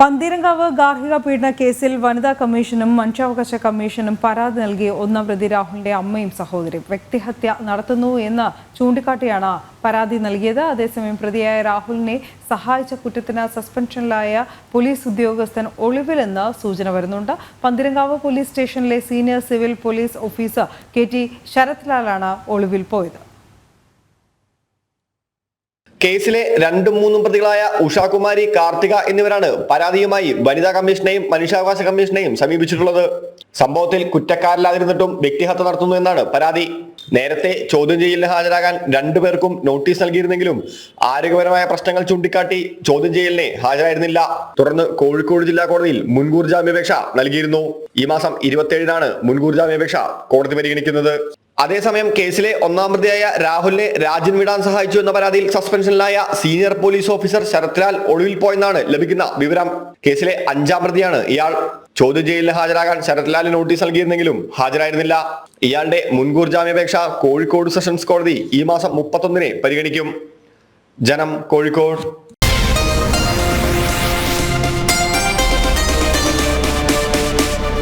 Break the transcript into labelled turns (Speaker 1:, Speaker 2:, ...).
Speaker 1: പന്തീരങ്കാവ് ഗാർഹിക പീഡന കേസിൽ വനിതാ കമ്മീഷനും മനുഷ്യാവകാശ കമ്മീഷനും പരാതി നൽകിയ ഒന്നാം പ്രതി രാഹുലിന്റെ അമ്മയും സഹോദരിയും വ്യക്തിഹത്യ നടത്തുന്നു എന്ന് ചൂണ്ടിക്കാട്ടിയാണ് പരാതി നൽകിയത്. അതേസമയം പ്രതിയായ രാഹുലിനെ സഹായിച്ച കുറ്റത്തിന് സസ്പെൻഷനിലായ പോലീസ് ഉദ്യോഗസ്ഥൻ ഒളിവിലെന്ന് സൂചന വരുന്നുണ്ട്. പന്തീരങ്കാവ് പോലീസ് സ്റ്റേഷനിലെ senior civil police officer KT Sarath ലാലാണ് ഒളിവിൽ പോയത്.
Speaker 2: കേസിലെ 2-3 പ്രതികളായ ഉഷാകുമാരി, കാർത്തിക എന്നിവരാണ് പരാതിയുമായി വനിതാ കമ്മീഷനെയും മനുഷ്യാവകാശ കമ്മീഷനെയും സമീപിച്ചിട്ടുള്ളത്. സംഭവത്തിൽ കുറ്റക്കാരില്ലാതിരുന്നിട്ടും വ്യക്തിഹത്യ നടത്തുന്നു എന്നാണ് പരാതി. നേരത്തെ ചോദ്യം ചെയ്യലിന് ഹാജരാകാൻ 2 പേർക്കും നോട്ടീസ് നൽകിയിരുന്നെങ്കിലും ആരോഗ്യപരമായ പ്രശ്നങ്ങൾ ചൂണ്ടിക്കാട്ടി ചോദ്യം ചെയ്യലിന് ഹാജരായിരുന്നില്ല. തുടർന്ന് കോഴിക്കോട് ജില്ലാ കോടതിയിൽ മുൻകൂർ ജാമ്യാപേക്ഷ നൽകിയിരുന്നു. ഈ മാസം 27-നാണ് മുൻകൂർ ജാമ്യാപേക്ഷ കോടതി പരിഗണിക്കുന്നത്. അതേസമയം കേസിലെ ഒന്നാം പ്രതിയായ രാഹുലിനെ രാജ്യം വിടാൻ സഹായിച്ചു എന്ന പരാതിയിൽ സസ്പെൻഷനിലായ senior police officer Sarath Lal ഒളിവിൽ പോയെന്നാണ് ലഭിക്കുന്ന വിവരം. കേസിലെ 5-ാം പ്രതിയാണ് ഇയാൾ. ചോദ്യം ചെയ്യലിന് ഹാജരാകാൻ ശരത് ലാലിന് നോട്ടീസ് നൽകിയിരുന്നെങ്കിലും ഹാജരായിരുന്നില്ല. ഇയാളുടെ മുൻകൂർ ജാമ്യാപേക്ഷ കോഴിക്കോട് സെഷൻസ് കോടതി ഈ മാസം 31-ന് പരിഗണിക്കും. ജനം, കോഴിക്കോട്.